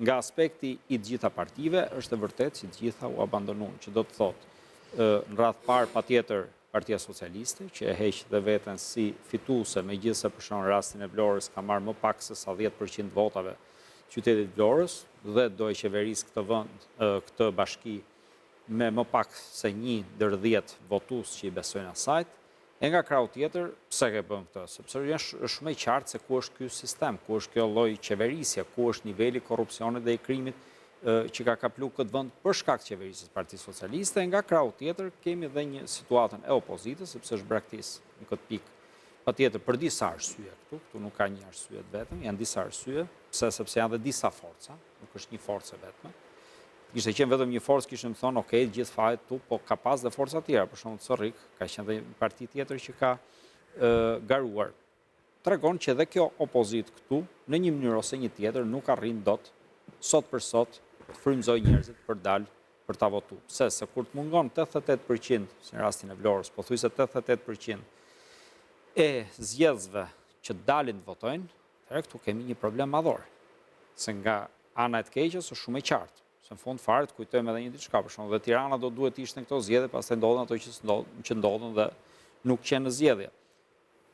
nga aspekti i të gjitha partive, është e vërtet që të gjitha u abandonuan, që do të thotë, në radhë parë patjetër Partia Socialiste, që e heq dhe veten si fituese, megjithëse për shembull rastin e Vlorës ka marrë më pak se sa 10% votave qytetit Vlorës dhe do e qeverisë këtë vend, këtë bashki me më pak se 1/10 votues që i besojnë asajt. E nga krau tjetër, pse ke bën këtë? Sepse është shumë e qartë se ku është ky sistem, ku është kjo lloj qeverisje, ku është niveli i korrupsionit dhe i krimit që ka kaplu këtë vend për shkak të qeverisjes Partisë Socialiste. Nga krau tjetër kemi edhe një situatën e opozitës, sepse është braktisë në këtë pikë. Patjetër për disa arsye këtu nuk ka një arsye vetëm, janë disa arsye, sepse janë dhe disa forca, nuk është një forcë vetëm. Kishte qenë vetëm një forcë, kishte më thonë, okay, gjithë fajet tu, po ka pas dhe forca tjera, për shembull Corrik, ka qenë dhe një parti tjetër që ka garuar. Tregon që edhe kjo opozitë këtu, në një mënyrë ose një tjetër, nuk arrin dot sot për sot të frymëzoj njerëzit për dalë për ta votuar. Pse? Se kur të mungon 88%, si në rastin e Vlorës, pothuajse 88% e zgjedhësve që dalin të votojnë, atëherë këtu kemi një problem madhor. Se nga ana e të keqes është shumë e qartë. Se në fund fare të kujtojmë edhe një diçka, për shembull, dhe Tirana do duhet ishte në këto zgjedhje, pastaj ndodhen ato që ndodhen dhe nuk qenë në zgjedhje.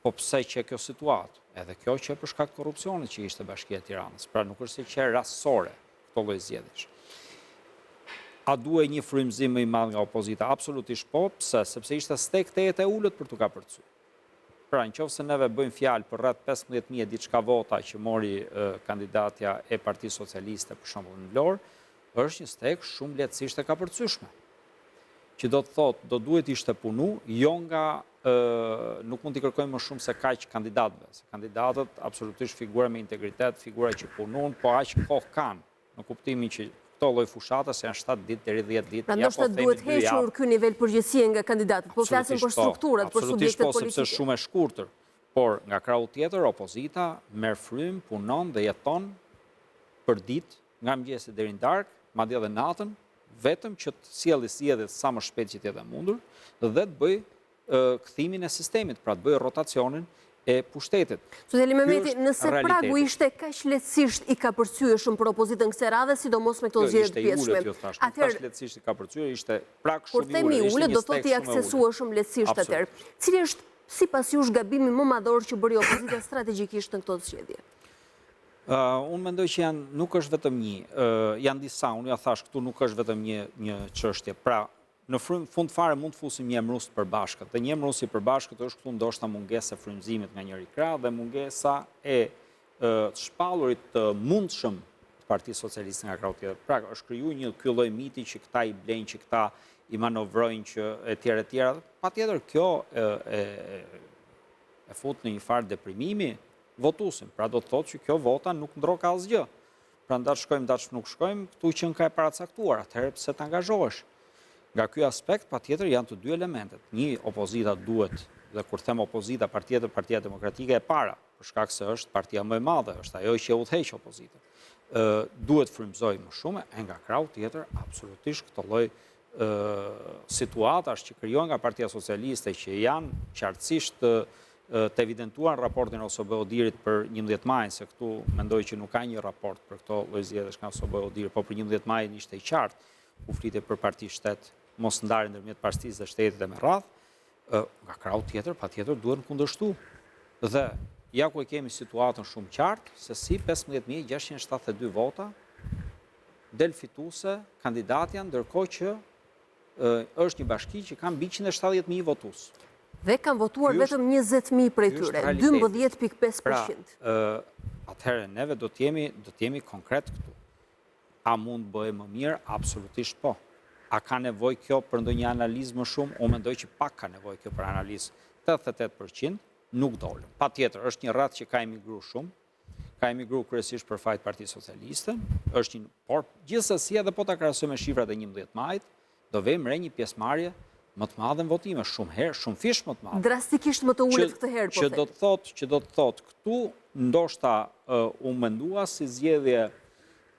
Po pse që kjo situatë? Edhe kjo që për shkak të korrupsionit që ishte Bashkia e Tiranës. Pra nuk është se që rastësore këto lloj zgjedhjesh. A duhet një frymëzim më i madh nga opozita? Absolutisht po, pse? Sepse ishte stek tejet e ulët për t'u kapërcyer. Pra nëse neve bëjmë fjalë për rreth 15.000 diçka vota që mori kandidatja e Partisë Socialiste për shembull në Vlorë, është një stek shumë lehtësisht e kapërcyeshme. Që do të thotë, do duhet ishte punu, jo nga nuk mund t'i kërkojmë më shumë se kaq kandidatëve, se kandidatët absolutisht figura me integritet, figura që punojnë, po aq kohë kanë, në kuptimin që këto lloj fushatës janë 7 ditë deri 10 ditë. Pra ndoshta duhet hequr ky nivel përgjegjësie nga kandidatët, po flasim për strukturat, për subjektet politike. Sepse është shumë e shkurtër, por nga krau tjetër opozita merr frymë, punon dhe jeton për ditë, nga mëngjesi deri në darkë, madje edhe natën, vetëm që të sjellë zgjedhjet sa më shpejt që të jetë mundur dhe të bëj kthimin e sistemit, pra të bëj rotacionin e pushtetit. Zotëli Mehmeti, nëse pragu ishte kaq lehtësisht i kapërcyeshëm për opozitën kësaj radhe, sidomos me këto zgjedhje të pjesshme. Atëherë kaq lehtësisht i kapërcyer, ishte prag shumë i ulët. Kur themi ulët, do thotë i aksesueshëm lehtësisht atëherë. Cili është sipas jush gabimi më madhor që bëri opozita strategjikisht në këto zgjedhje? Unë mendoj që nuk është vetëm një, janë disa, unë ja thash këtu nuk është vetëm një çështje. Pra, në fund fare mund të fusim një emrus të përbashkët, dhe një emrus i përbashkët është këtu ndoshta mungesa e frymëzimit nga njëri krah dhe mungesa e të shpallurit të mundshëm të Partisë Socialiste nga krau tjetër. Pra, është krijuar një ky lloj miti që këta i blenë, që këta i manovrojnë, që etj. Patjetër kjo e fut në një farë deprimimi votuesin. Pra do të thotë që kjo vota nuk ndroka asgjë. Pra ndaç shkojmë, ndaç nuk shkojmë, këtu që ka e paracaktuar, atëherë pse të angazhohesh? Nga ky aspekt patjetër janë të dy elementet. Një, opozita duhet, dhe kur them opozita, Partia Demokratike e para, për shkak se është partia më e madhe, është ajo që udhëheq opozitën. Duhet frymëzoj më shumë, e nga krau tjetër absolutisht këtë lloj situatash që krijohen nga Partia Socialiste që janë qartësisht të evidentuar raportin OSB Odirit për 11 maj, se këtu mendoj që nuk ka një raport për këto lloj zgjedhjesh nga OSB Odirit, po për 11 maj ishte i qartë, ku flitet për parti shtet, mos ndarje ndërmjet partisë dhe shtetit dhe me radhë, nga krau tjetër, patjetër duhet në kundërshtu. Dhe ja ku e kemi situatën shumë qartë, se si 15.672 vota del fituese kandidatja, ndërkohë që është një bashki që ka mbi 170.000 votues. Dhe kanë votuar vetëm 20.000 prej tyre, 12.5%. Pra, atëherë neve do t'jemi konkret këtu. A mund bëhe më mirë? Absolutisht po. A ka nevoj kjo për ndonjë analizë më shumë? Unë mendoj që pak ka nevoj kjo për analizë. 88% nuk dolën. Patjetër, është një radhë që ka emigruar shumë, ka emigruar kryesisht për fajt Partisë Socialiste, por gjithsesi edhe po ta krahasojmë me shifrat e 11 majit, do vëmë re një pjesëmarrje më të madhe në votime, shumë fish më të madhe. Drastikisht më të ulët këtë herë, po them. Që do të thotë, këtu ndoshta unë mendua si zgjedhje,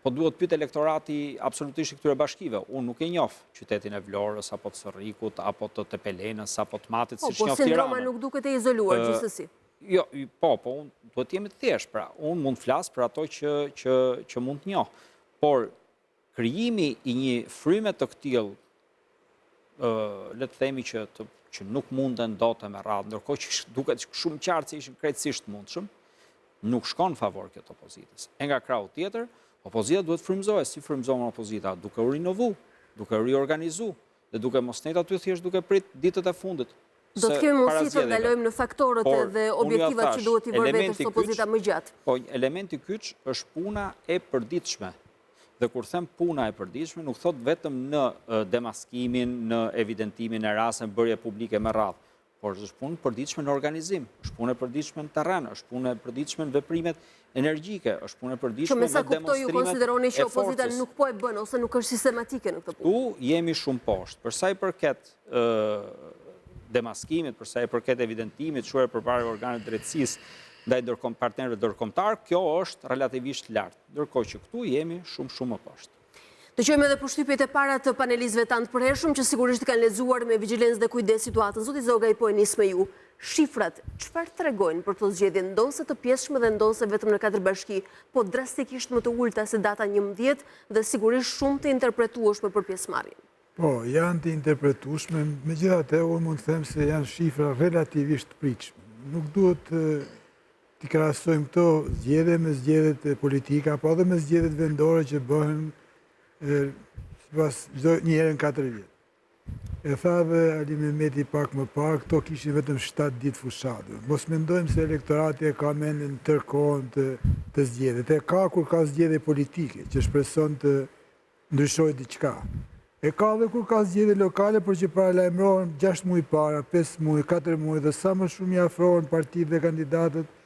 po duhet pyet elektorati absolutisht i këtyre bashkive. Unë nuk e njoh qytetin e Vlorës, apo të Sërrikut, apo të Tepelenës, apo të Matit, siç njoh Tirana. Po sindroma nuk duket e izoluar gjithsesi. Jo, po, unë duhet të jemi të thjeshtë, pra. Unë mund të flas për ato që mund të njoh. Por, krijimi i një fryme të këtill, le të themi që nuk munden dot me radhë, ndërkohë që duket shumë qartë se ishin krejtësisht mundshëm, nuk shkon në favor këtë opozitës. E nga krahu tjetër, opozita duhet frymëzohet, si frymëzohen opozita, duke u rinovu, duke u riorganizu, dhe duke mos net aty thjesht duke prit ditët e fundit. Do të kemi mundësi të ndalojmë në faktorët dhe objektivat që duhet i bërë vetës opozita më gjatë. Po, elementi kyç është puna e përditshme. Dhe kur them puna e përditshme, nuk thot vetëm në demaskimin, në evidentimin e rasteve, bërje publike me radhë, por është punë e përditshme në organizim, është punë e përditshme në terren, është punë e përditshme në veprimet energjike, është punë e përditshme në demonstrimet e forcës. Që me sa kuptoj ju konsideroni që opozita nuk po e bën ose nuk është sistematike në këtë punë? Tu jemi shumë poshtë. Për sa i përket demaskimit, për sa i përket evidentimit, shuar përpara organeve drejtësisë ndaj partnerëve ndërkombëtar, kjo është relativisht lartë, ndërkohë që këtu jemi shumë më poshtë. Dëgjojmë edhe përshtypjet e para të panelistëve tanë të përhershëm që sigurisht kanë lexuar me vigjilencë dhe kujdes situatën. Zoti Zogaj, po e nis me ju. Shifrat, çfarë tregojnë për këtë zgjedhje, ndonse të pjesshme dhe ndonse vetëm në 4 bashki, po drastikisht më të ulta se data 11 dhe sigurisht shumë të interpretueshme për pjesëmarrjen? Po, janë të interpretueshme, megjithatë unë mund të them se janë shifra relativisht të pritshme. Nuk duhet të krahasojmë këto zgjedhje me zgjedhjet politika, po edhe me zgjedhjet vendore që bëhen sipas çdo një herë në 4 vjet. E tha dhe Ali Mehmeti pak më parë, këto kishin vetëm 7 ditë fushatë. Mos mendojmë se elektorati e ka mendin tërkohën të zgjedhjet. E ka kur ka zgjedhje politike, që shpreson të ndryshojë diçka. E ka dhe kur ka zgjedhje lokale, por që paralajmërohen 6 muaj para, 5 muaj, 4 muaj, dhe sa më shumë i afrohen partitë dhe kandidatët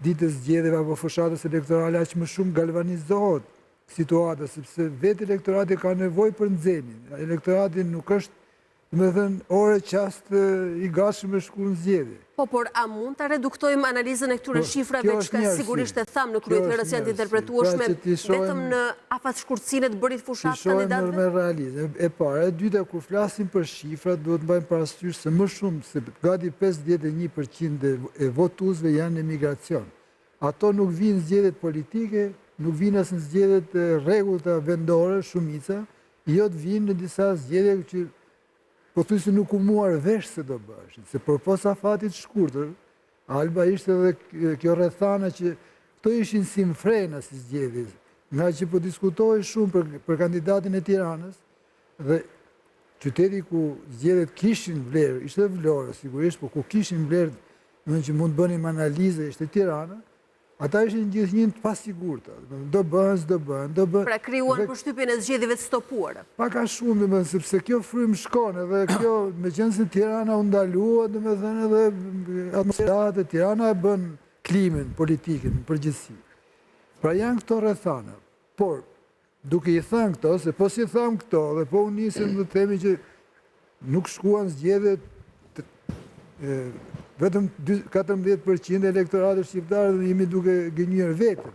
ditës zgjedhjeve apo fushatës elektorale, aq më shumë galvanizohet situata, sepse vetë elektorati ka nevojë për nxemin. Elektorati nuk është, me thënë, ore qast i gatshëm me shku në zgjedhje. Po, por a mund të reduktojmë analizën e këtyre shifrave që ka sigurisht e thamë në kryet herës janë të interpretueshme vetëm në afat shkurtësinë të bërit fushat kandidatëve? Ti me realizëm. E para, e dyta, kur flasim për shifrat, duhet mbajmë parasysh se më shumë, se gati 51% e votuesve janë në emigracion. Ato nuk vinë zgjedhjet politike, nuk vinë as në zgjedhjet rregullta vendore, shumica, jo të vinë në disa zgjedhje që po thuaj se nuk u muar vesh se do bëshin, se për posa fatit shkurtër, Alba ishte edhe kjo rrethana që këto ishin si mfrena si zgjedhje, nga që po diskutohej shumë për kandidatin e Tiranës, dhe qyteti ku zgjedhjet kishin vlerë, ishte Vlora sigurisht, po ku kishin vlerë, në që mund bënim analize, ishte Tirana, ata ishin gjithnjë të pasigurta, do bëhen, s'do bëhen, do bëhen. Pra krijuan përshtypjen e zgjedhjeve të stopuara. Pak a shumë, sepse kjo frymë shkon, edhe kjo, meqense Tirana u ndalua, domethënë edhe atmosferat e Tirana e bën klimën politike në përgjithësi. Pra janë këto rrethana, por duke i thënë këto, se po si thamë këto, dhe po u nisëm dhe themi që nuk shkuan zgjedhjet vetëm 14% elektoratës shqiptarë dhe jemi duke gënjur vetëm.